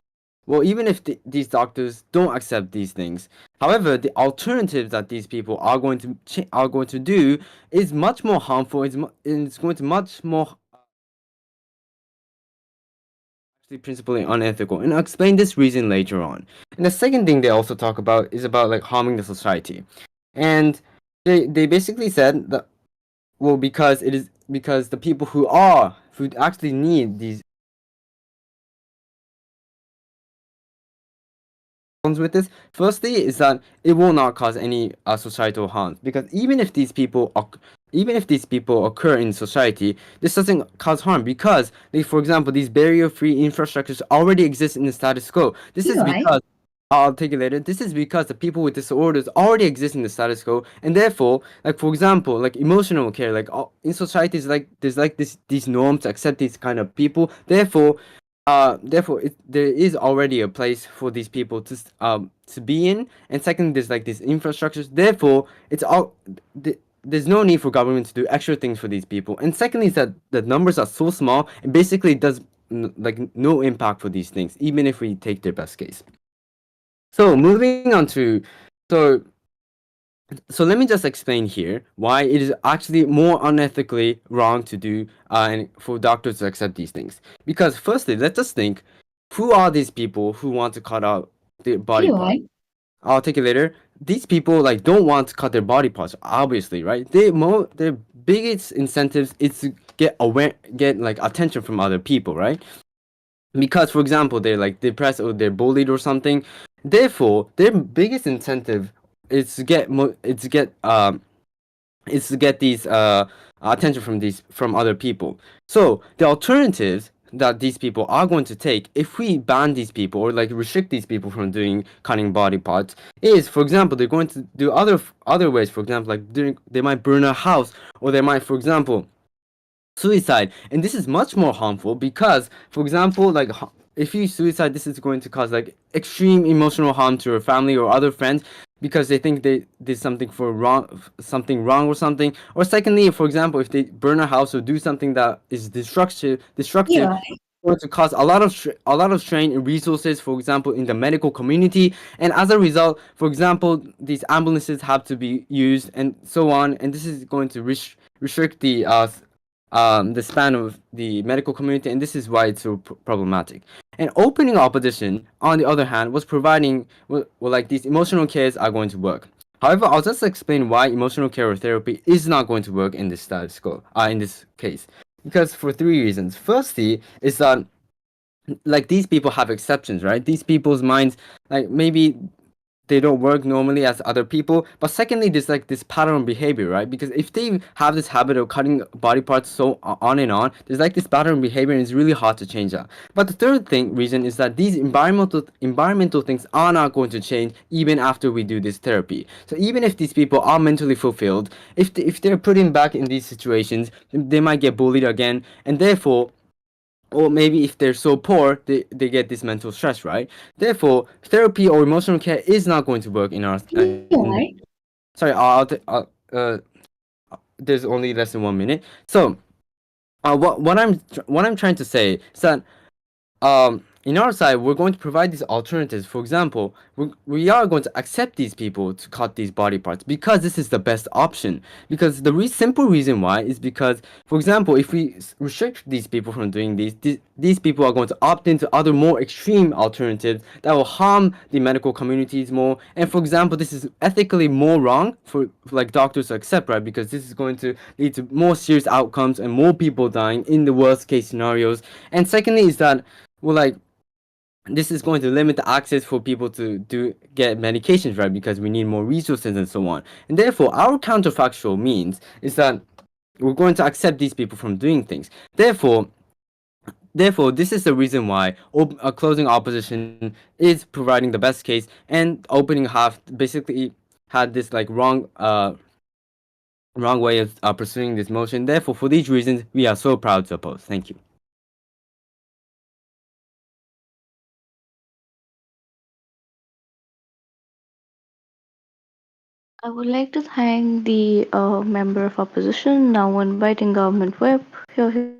well, even if these doctors don't accept these things, however, the alternatives that these people are going to are going to do is much more harmful. It's going to much more actually principally unethical, and I'll explain this reason later on. And the second thing they also talk about is about like harming the society, and they basically said that, well, because it is because the people who actually need these problems with this. Firstly, is that it will not cause any societal harm, because even if these people occur in society, this doesn't cause harm because, like, for example, these barrier-free infrastructures already exist in the status quo. This is Right. because I'll take it later. This is because the people with disorders already exist in the status quo, and therefore, like for example, like emotional care, like in societies, like there's like these norms to accept these kind of people. Therefore, there is already a place for these people to be in. And second, there's like these infrastructures. Therefore, there's no need for government to do extra things for these people. And secondly, is that the numbers are so small, it basically does like no impact for these things, even if we take their best case. So moving on to so so let me just explain here why it is actually more unethically wrong to do and for doctors to accept these things. Because firstly, let's just think, who are these people who want to cut out their body parts? Right. I'll take it later. These people like don't want to cut their body parts, obviously, right? Their biggest incentives is to get like attention from other people, right? Because for example they're like depressed or they're bullied or something, therefore their biggest incentive is to get these attention from other people. So the alternatives that these people are going to take if we ban these people or like restrict these people from doing cutting body parts is, for example, they're going to do other ways. For example, like they might burn a house, or they might, for example, suicide. And this is much more harmful because, for example, like if you suicide, this is going to cause like extreme emotional harm to your family or other friends because they think they did something wrong or something. Or secondly, for example, if they burn a house or do something that is destructive, Yeah. going to cause a lot of strain in resources, for example, in the medical community. And as a result, for example, these ambulances have to be used and so on. And this is going to restrict the span of the medical community, and this is why it's so problematic. And opening opposition, on the other hand, was providing like these emotional cares are going to work. However, I'll just explain why emotional care or therapy is not going to work in this status quo, in this case, because for three reasons. Firstly, is that like these people have exceptions, right? These people's minds, like maybe they don't work normally as other people. But secondly, there's like this pattern behavior, right? Because if they have this habit of cutting body parts so on and on, there's like this pattern behavior, and it's really hard to change that. But the third reason is that these environmental things are not going to change even after we do this therapy. So even if these people are mentally fulfilled, if they're put in back in these situations, they might get bullied again, and therefore, or maybe if they're so poor, they get this mental stress, right? Therefore, therapy or emotional care is not going to work in our Right. sorry, there's only less than 1 minute. So what I'm trying to say is that in our side, we're going to provide these alternatives. For example, we are going to accept these people to cut these body parts because this is the best option. Because the simple reason why is because, for example, if we restrict these people from doing these people are going to opt into other more extreme alternatives that will harm the medical communities more. And for example, this is ethically more wrong for like doctors to accept, right? Because this is going to lead to more serious outcomes and more people dying in the worst case scenarios. And secondly, is that, well, like, this is going to limit the access for people to get medications, right? Because we need more resources and so on. And therefore, our counterfactual means is that we're going to accept these people from doing things. Therefore, this is the reason why closing opposition is providing the best case, and opening have basically had this like wrong way of pursuing this motion. Therefore, for these reasons, we are so proud to oppose. Thank you. I would like to thank the member of opposition, now inviting government whip. Here.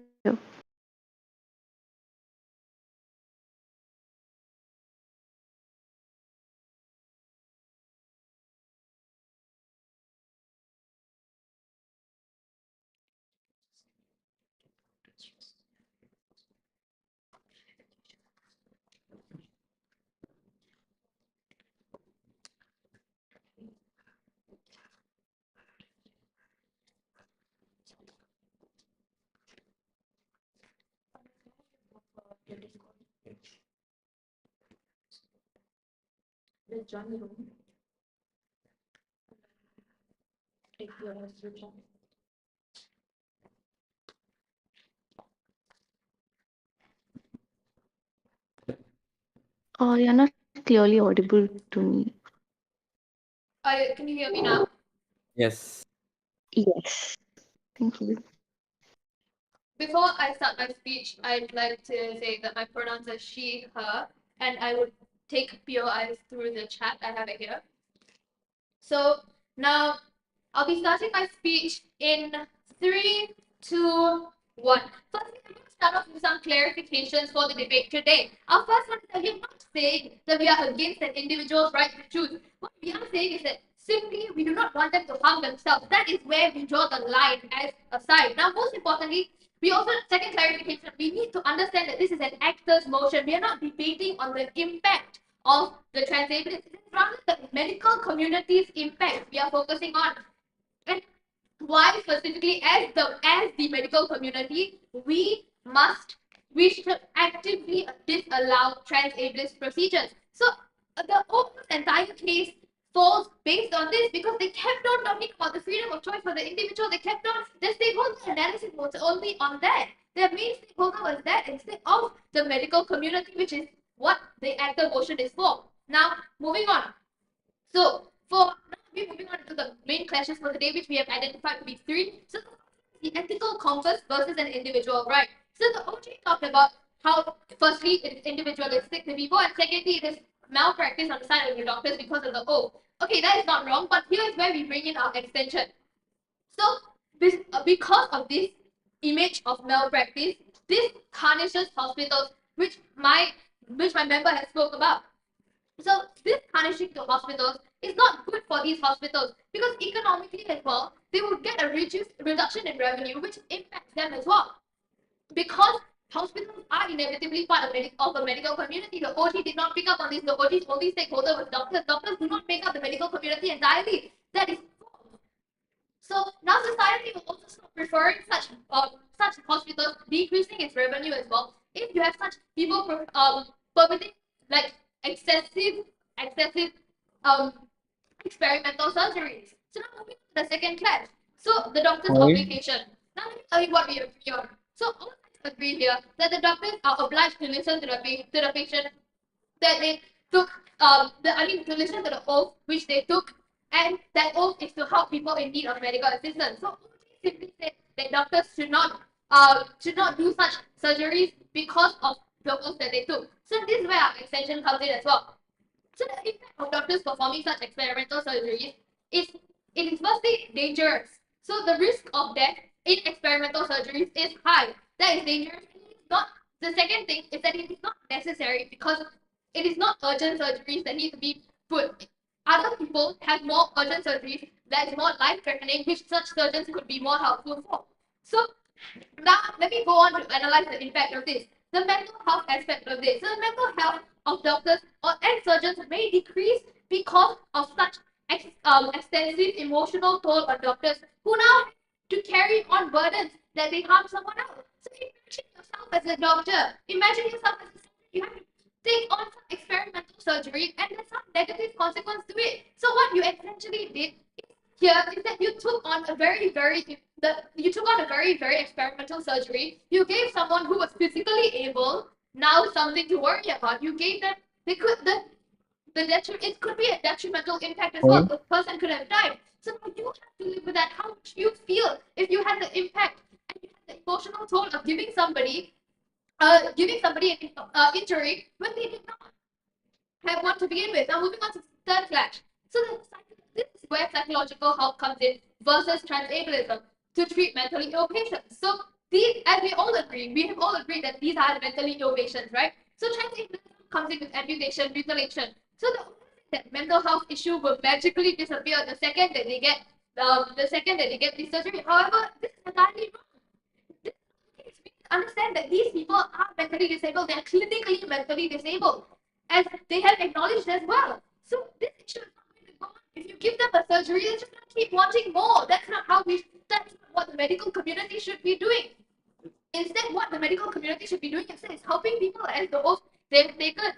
just join the room. Take your resolution. Oh, you're not clearly audible to me. Can you hear me now? Yes. Yes. Thank you. Before I start my speech, I'd like to say that my pronouns are she, her, and I would take POIs through the chat. I have it here. So now I'll be starting my speech in 3, 2, 1. Firstly, I'm going to start off with some clarifications for the debate today. Our first one is that we are not saying that we are against an individual's right to choose. What we are saying is that simply we do not want them to harm themselves. That is where we draw the line as a side. Now, most importantly, we also, second clarification, we need to understand that this is an actor's motion. We are not debating on the impact of the transablism. It is rather the medical community's impact we are focusing on. And why specifically as the medical community, we should actively disallow transablist procedures. So the whole entire case falls based on this because they kept on talking about the freedom of choice for the individual. They kept on, the stakeholder analysis was only on that. Their main stakeholder was that instead of the medical community, which is what the actor motion is for. Now, moving on. So, for now, we're moving on to the main clashes for the day, which we have identified to be 3. So, the ethical compass versus an individual right. So, the OG talked about how, firstly, it is individualistic to people, and secondly, it is malpractice on the side of your doctors because of the O. Okay, that is not wrong, but here is where we bring in our extension. So, because of this image of malpractice, this tarnishes hospitals, which my member has spoke about. So this punishing the hospitals is not good for these hospitals because economically as well, they will get a reduction in revenue, which impacts them as well. Because hospitals are inevitably part of a medical community. The OG did not pick up on this. The OG's only stakeholder was doctors. Doctors do not make up the medical community entirely. That is false. So now society will also stop preferring such hospitals, decreasing its revenue as well. If you have such people permitting like excessive experimental surgeries. So now moving to the second clash. So the doctor's obligation. Now let me tell you what we agree on. So all sides agree here that the doctors are obliged to listen to the patient, that they took to listen to the oath which they took, and that oath is to help people in need of medical assistance. So simply said that doctors should not do such surgeries because of the oath that they took. So this is where our extension comes in as well. So the impact of doctors performing such experimental surgeries is, it is firstly dangerous. So the risk of death in experimental surgeries is high. That is dangerous. It is not. The second thing is that it is not necessary because it is not urgent surgeries that need to be put. Other people have more urgent surgeries that is more life-threatening, which such surgeons could be more helpful for. So now let me go on to analyze the impact of this. The mental health aspect of this. So the mental health of doctors and surgeons may decrease because of such extensive emotional toll on doctors who now have to carry on burdens that they harm someone else. So imagine yourself as a doctor. Imagine yourself as a surgeon. You have to take on some experimental surgery and there's some negative consequence to it. So what you essentially did here is that you took on a very experimental surgery. You gave someone who was physically able now something to worry about. You gave them it could be a detrimental impact as well. The person could have died. So you have to live with that. How would you feel if you had the impact and you had the emotional toll of giving somebody an injury when they did not have one to begin with? Now moving on to the third clash. So this is where psychological help comes in versus transablism to treat mentally ill patients. So these, as we have all agreed that these are mentally ill patients, right? So transablism comes in with amputation, mutilation. So that mental health issue will magically disappear the second that they get this surgery. However, this is entirely wrong. Understand that these people are mentally disabled. They are clinically mentally disabled, as they have acknowledged as well. So this issue is not going to go on. If you give them a surgery, they're just going to keep wanting more. That's not what the medical community should be doing. Instead, what the medical community should be doing instead is helping people as the oath they've taken.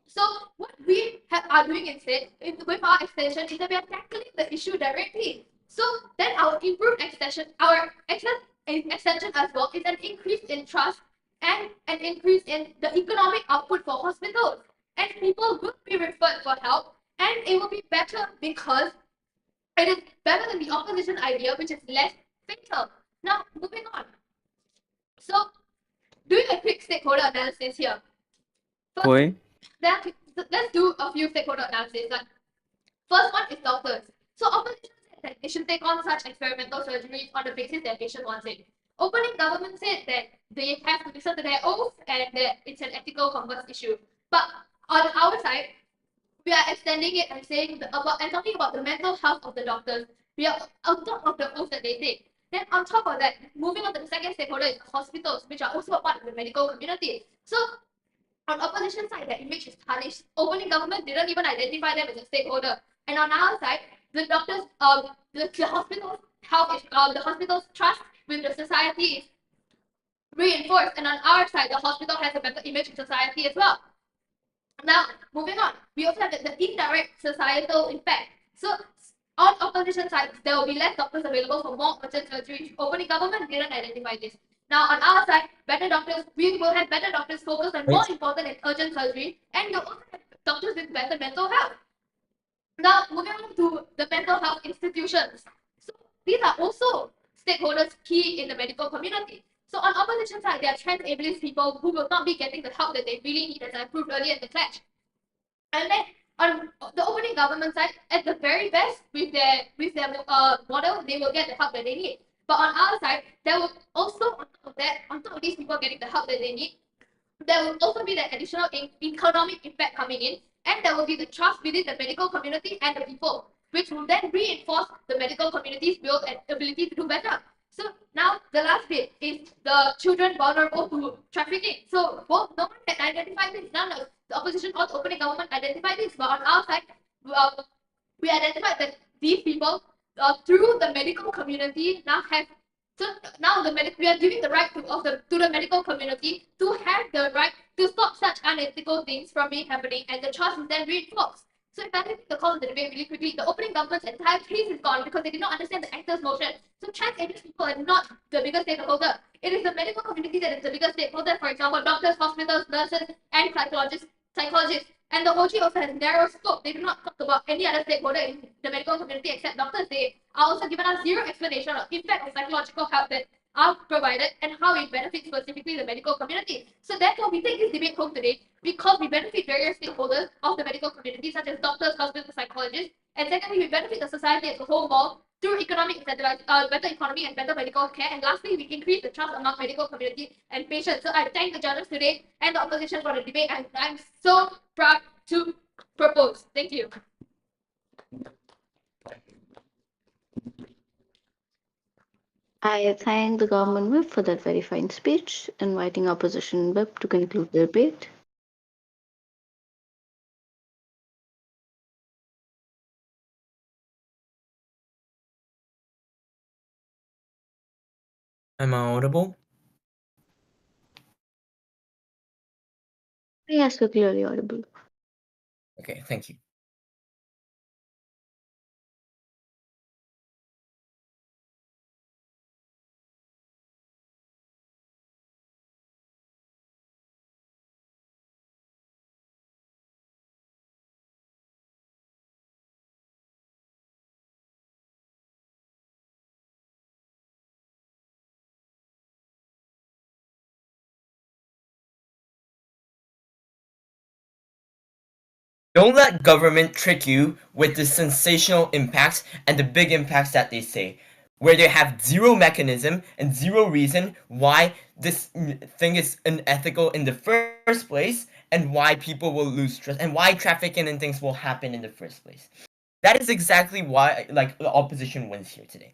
So what we are doing instead with our extension is that we are tackling the issue directly. So then our improved extension, extension as well is an increase in trust and an increase in the economic output for hospitals. And people will be referred for help, and it will be better because it is better than the opposition idea, which is less fatal. Now, moving on. So, doing a quick stakeholder analysis here. Koi. Let's do a few stakeholder analysis. Like, first one is doctors. So, opposition said that they should take on such experimental surgeries on the basis that patient wants it. Opening government said that they have to listen to their oath and that it's an ethical converse issue. But on our side, we are extending it and saying about and talking about the mental health of the doctors. We are on top of the oath that they take. Then on top of that, moving on to the second stakeholder is hospitals, which are also a part of the medical community. So on opposition side, their image is tarnished. Opening government didn't even identify them as a stakeholder. And on our side, the doctors, the hospitals health is the hospitals trust with the society is reinforced. And on our side, the hospital has a better image in society as well. Now, moving on, we also have the indirect societal impact. So, on opposition sides, there will be less doctors available for more urgent surgery. Opening government didn't identify this. Now, on our side, better doctors, we will have better doctors focused on more important and urgent surgery, and we'll also have doctors with better mental health. Now, moving on to the mental health institutions. So, these are also stakeholders key in the medical community. So, on opposition side, there are transablist people who will not be getting the help that they really need, as I proved earlier in the clash. And then on the opening government side, at the very best, with their model, they will get the help that they need. But on our side, there will also on top of that, on top of these people getting the help that they need, there will also be that additional economic impact coming in, and there will be the trust within the medical community and the people, which will then reinforce the medical community's will and ability to do better. So now the last bit is the children vulnerable to trafficking. So both no one can identify this. None of the opposition or the opening government identified this, but on our side, we identified that these people through the medical community now have so now we are giving the right to the medical community to have the right to stop such unethical things from being happening, and the trust is then reinforced. So if I take the call of the debate really quickly, the opening government's entire case is gone because they did not understand the actors' motion. So trans-able people are not the biggest stakeholder. It is the medical community that is the biggest stakeholder. For example, doctors, hospitals, nurses, and psychologists. And the OG also has narrow scope. They do not talk about any other stakeholder in the medical community except doctors. They are also given us zero explanation of impact of psychological help that are provided and how it benefits specifically the medical community. So therefore, we take this debate home today because we benefit various stakeholders of the medical community, such as doctors, hospitals, psychologists, and secondly, we benefit the society as a whole more through economic better economy and better medical care. And lastly, we increase the trust among medical community and patients. So I thank the judges today and the opposition for the debate, and I'm so proud to propose. Thank you. I thank the government whip for that very fine speech, inviting opposition whip to conclude the debate. Am I audible? Yes, you're clearly audible. Okay, thank you. Don't let government trick you with the sensational impacts and the big impacts that they say, where they have zero mechanism and zero reason why this thing is unethical in the first place, and why people will lose trust, and why trafficking and things will happen in the first place. That is exactly why, like, the opposition wins here today.